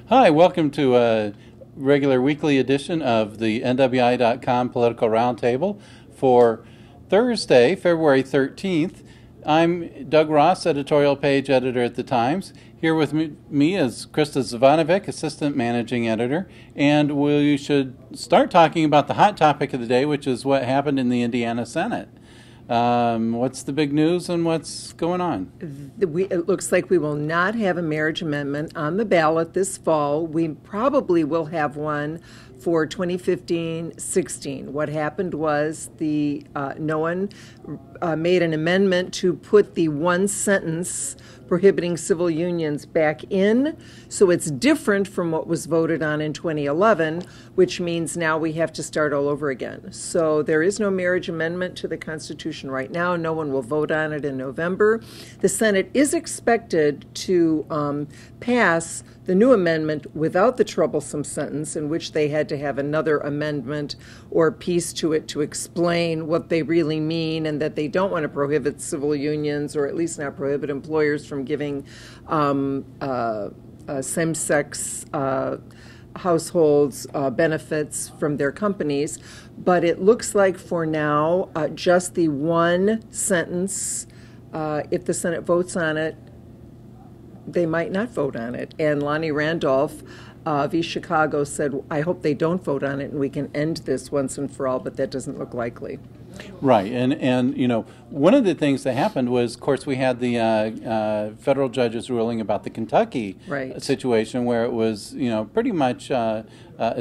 Hi, welcome to a regular weekly edition of the NWI.com Political Roundtable for Thursday, February 13th. I'm Doug Ross, editorial page editor at the Times. Here with me is Krista Zvanovic, assistant managing editor, and we should start talking about the hot topic of the day, which is what happened in the Indiana Senate. What's the big news and what's going on? It looks like we will not have a marriage amendment on the ballot this fall. We probably will have one for 2015-16. What happened was no one made an amendment to put the one sentence prohibiting civil unions back in, so it's different from what was voted on in 2011, which means now we have to start all over again. So there is no marriage amendment to the Constitution right now. No one will vote on it in November. The Senate is expected to pass the new amendment without the troublesome sentence in which they had to have another amendment or piece to it to explain what they really mean and that they don't want to prohibit civil unions, or at least not prohibit employers from giving same-sex households benefits from their companies. But it looks like for now, just the one sentence, if the Senate votes on it, they might not vote on it. And Lonnie Randolph v. Chicago said, I hope they don't vote on it and we can end this once and for all, but that doesn't look likely. Right, and you know, one of the things that happened was, of course, we had the federal judge's ruling about the Kentucky situation, where it was, you know, pretty much a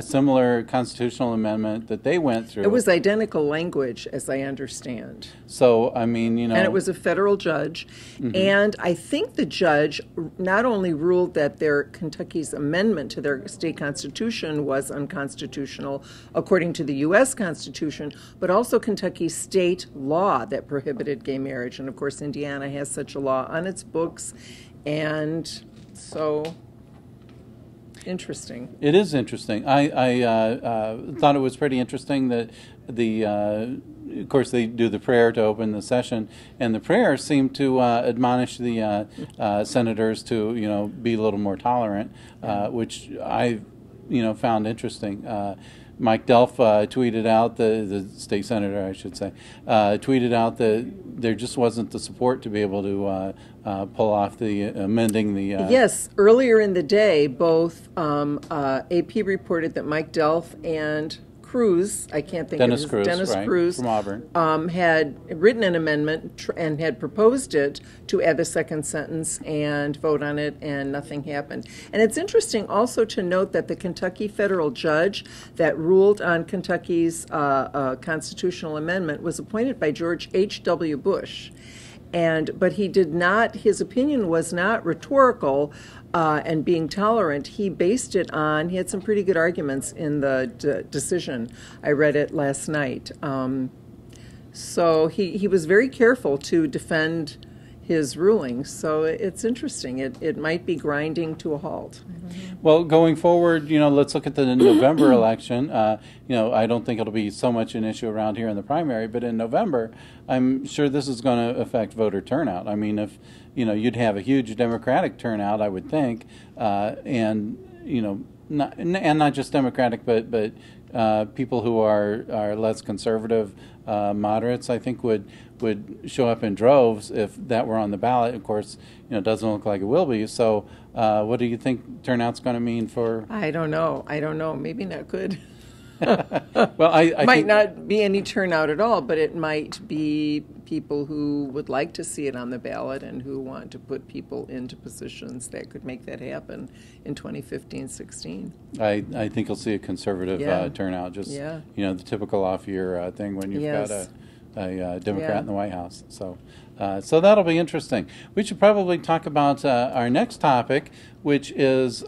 similar constitutional amendment that they went through. It was identical language, as I understand. So, I mean, you know, and it was a federal judge, and I think the judge not only ruled that Kentucky's amendment to their state constitution was unconstitutional according to the U.S. Constitution, but also Kentucky's state law that prohibited gay marriage. And of course, Indiana has such a law on its books, and so interesting. It is interesting. I thought it was pretty interesting that of course, they do the prayer to open the session, and the prayer seemed to admonish the senators to, you know, be a little more tolerant, which I, you know, found interesting. Mike Delph tweeted out, the state senator, I should say, tweeted out that there just wasn't the support to be able to pull off the amending the... Yes, earlier in the day, both AP reported that Mike Delph and Cruz, I can't think Dennis of his, Dennis right, Cruz, from Auburn, had written an amendment and had proposed it to add the second sentence and vote on it, and nothing happened. And it's interesting also to note that the Kentucky federal judge that ruled on Kentucky's constitutional amendment was appointed by George H.W. Bush. But he did not, his opinion was not rhetorical and being tolerant. He based it on, he had some pretty good arguments in the decision. I read it last night. So he was very careful to defend his ruling. So it's interesting. It might be grinding to a halt. Well, going forward, you know, let's look at the November election. You know, I don't think it'll be so much an issue around here in the primary, but in November, I'm sure this is going to affect voter turnout. I mean, if, you know, you'd have a huge Democratic turnout, I would think, and, you know, not just Democratic, but people who are less conservative, moderates, I think would show up in droves if that were on the ballot. Of course, you know, it doesn't look like it will be. So what do you think turnout's going to mean for... I don't know. Maybe not good. Well, I might not be any turnout at all, but it might be people who would like to see it on the ballot and who want to put people into positions that could make that happen in 2015-16. I think you'll see a conservative turnout, just you know, the typical off-year thing when you've got a Democrat in the White House. So that'll be interesting. We should probably talk about our next topic, which is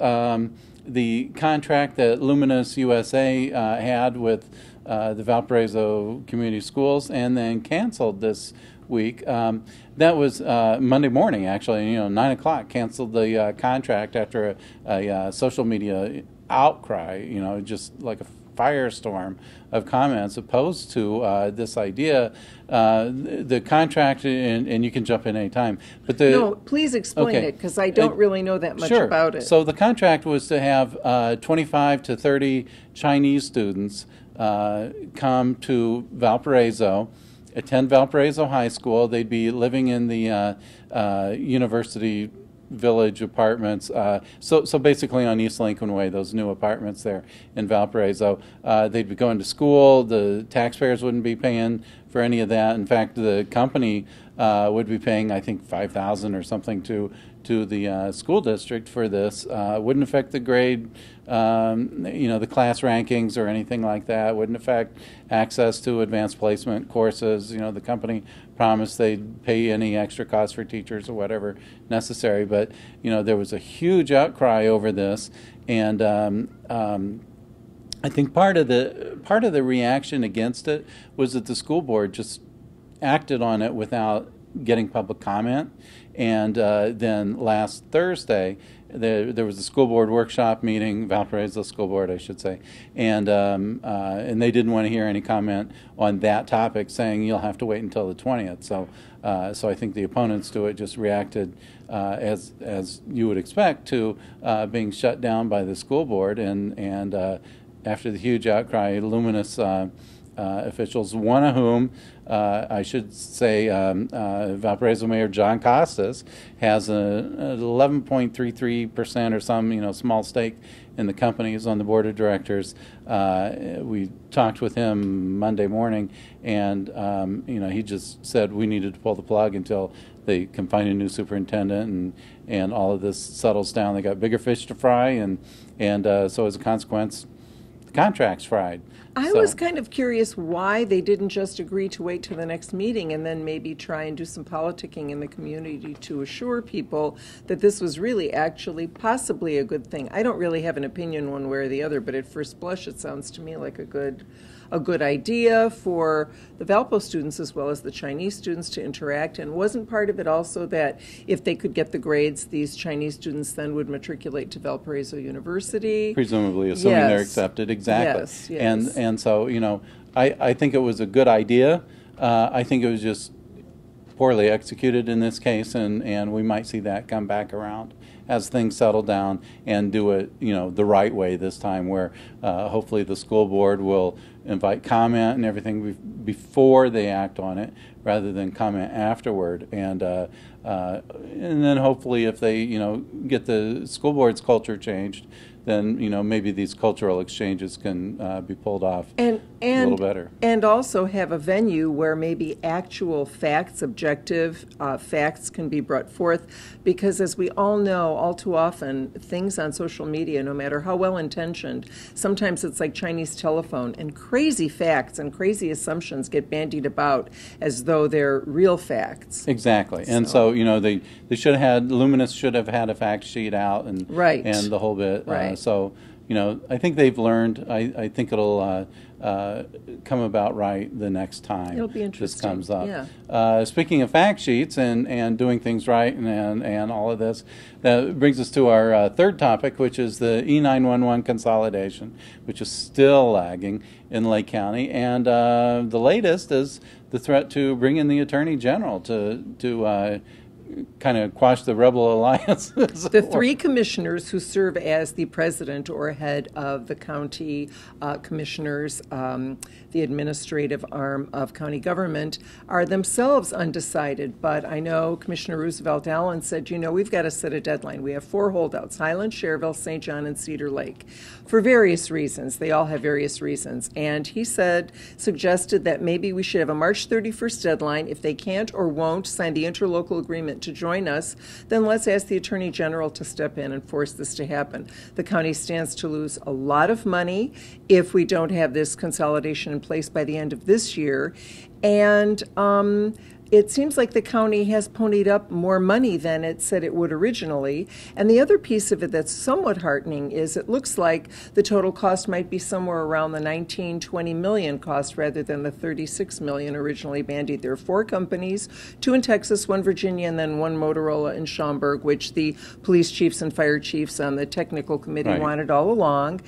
the contract that Lumenus USA had with the Valparaiso Community Schools and then canceled this week. That was Monday morning, actually, you know, 9 o'clock, canceled the contract after a social media outcry, you know, just like firestorm of comments opposed to this idea. The contract, and you can jump in any time. But no, please explain okay. it, because I don't really know that much Sure. about it. So the contract was to have 25 to 30 Chinese students come to Valparaiso, attend Valparaiso High School. They'd be living in the University Village apartments. So basically on East Lincoln Way, those new apartments there in Valparaiso. They'd be going to school. The taxpayers wouldn't be paying for any of that. In fact, the company would be paying, I think, $5,000 or something to the school district for this. Wouldn't affect the grade, the class rankings or anything like that. Wouldn't affect access to advanced placement courses. The company promised they'd pay any extra costs for teachers or whatever necessary. But there was a huge outcry over this, and I think part of the reaction against it was that the school board just acted on it without getting public comment. And then last Thursday, there was a school board workshop meeting, Valparaiso School Board, I should say, and they didn't want to hear any comment on that topic, saying you'll have to wait until the 20th. So I think the opponents to it just reacted as you would expect to being shut down by the school board, and after the huge outcry, Lumenus officials, one of whom, I should say, Valparaiso Mayor John Costas, has an 11.33% or some small stake in the company. He's on the board of directors. We talked with him Monday morning, and he just said we needed to pull the plug until they can find a new superintendent and all of this settles down. They got bigger fish to fry, and so as a consequence, the contract's fried. I was kind of curious why they didn't just agree to wait till the next meeting and then maybe try and do some politicking in the community to assure people that this was really actually possibly a good thing. I don't really have an opinion one way or the other, but at first blush it sounds to me like a good idea for the Valpo students as well as the Chinese students to interact. And wasn't part of it also that if they could get the grades, these Chinese students then would matriculate to Valparaiso University? Presumably, assuming they're accepted, exactly. Yes. And so, I think it was a good idea. I think it was just poorly executed in this case, and we might see that come back around as things settle down and do it, the right way this time, where hopefully the school board will invite comment and everything before they act on it, rather than comment afterward. And then hopefully, if they get the school board's culture changed, then maybe these cultural exchanges can be pulled off a little better. And also have a venue where maybe actual facts, objective facts can be brought forth, because as we all know, all too often, things on social media, no matter how well-intentioned, sometimes it's like Chinese telephone, and crazy facts and crazy assumptions get bandied about as though they're real facts. Exactly. And so they should have had, Lumenus should have had a fact sheet out and the whole bit. Right. So, I think they've learned. I think it'll come about right the next time it'll be interesting. This comes up. Yeah. Speaking of fact sheets and doing things right and all of this, that brings us to our third topic, which is the E911 consolidation, which is still lagging in Lake County. And the latest is the threat to bring in the Attorney General to kind of quash the rebel alliance. The three commissioners who serve as the president or head of the county commissioners, the administrative arm of county government, are themselves undecided. But I know Commissioner Roosevelt Allen said, we've got to set a deadline. We have 4 holdouts: Highland, Cherville, St. John, and Cedar Lake, for various reasons. They all have various reasons. And he suggested that maybe we should have a March 31st deadline. If they can't or won't sign the interlocal agreement to join us, then let's ask the Attorney General to step in and force this to happen. The county stands to lose a lot of money if we don't have this consolidation in place by the end of this year. And it seems like the county has ponied up more money than it said it would originally. And the other piece of it that's somewhat heartening is it looks like the total cost might be somewhere around the 19-20 million cost rather than the 36 million originally bandied. There are 4 companies, 2 in Texas, 1 Virginia, and then 1 Motorola in Schaumburg, which the police chiefs and fire chiefs on the technical committee wanted all along.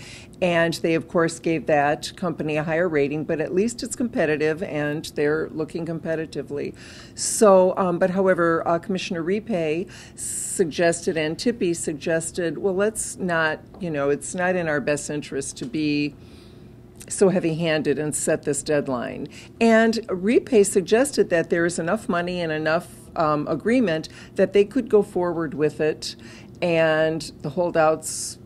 And they, of course, gave that company a higher rating, but at least it's competitive, and they're looking competitively. So, but however, Commissioner Repay suggested, and Tippy suggested, well, let's not, it's not in our best interest to be so heavy-handed and set this deadline. And Repay suggested that there is enough money and enough agreement that they could go forward with it, and the holdouts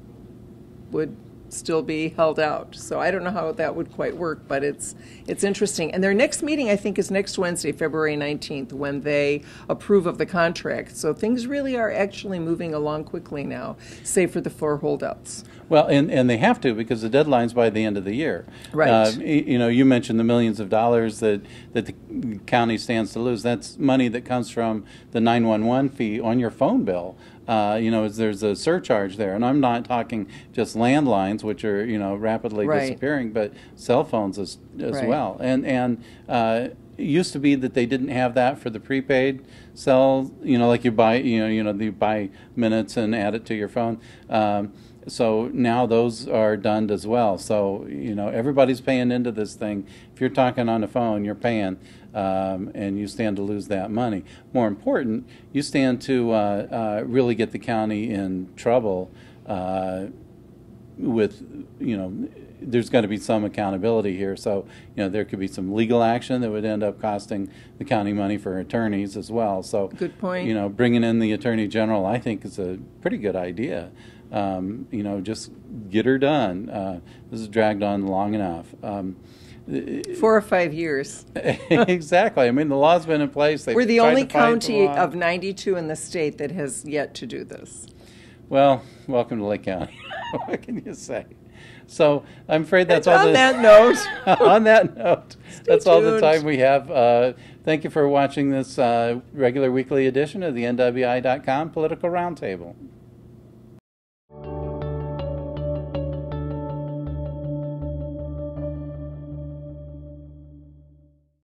would still be held out. So I don't know how that would quite work, but it's interesting. And their next meeting, I think, is next Wednesday, February 19th, when they approve of the contract. So things really are actually moving along quickly now, save for the 4 holdouts. Well, and they have to, because the deadline's by the end of the year. Right. You mentioned the millions of dollars that the county stands to lose. That's money that comes from the 911 fee on your phone bill. There's a surcharge there, and I'm not talking just landlines, which are rapidly disappearing, but cell phones as well. And it used to be that they didn't have that for the prepaid cell. Like you buy you buy minutes and add it to your phone. So now those are done as well. So everybody's paying into this thing. If you're talking on the phone, you're paying. And you stand to lose that money. More important, you stand to really get the county in trouble with, there's got to be some accountability here. So, there could be some legal action that would end up costing the county money for attorneys as well. So, good point. Bringing in the Attorney General, I think, is a pretty good idea. Just get her done. This has dragged on long enough. 4 or 5 years. Exactly. I mean, the law's been in place. We're the only county of 92 in the state that has yet to do this. Well, welcome to Lake County. What can you say? So I'm afraid that's all. On that note. On that note, that's all the tuned. time we have. Thank you for watching this regular weekly edition of the NWI.com Political Roundtable.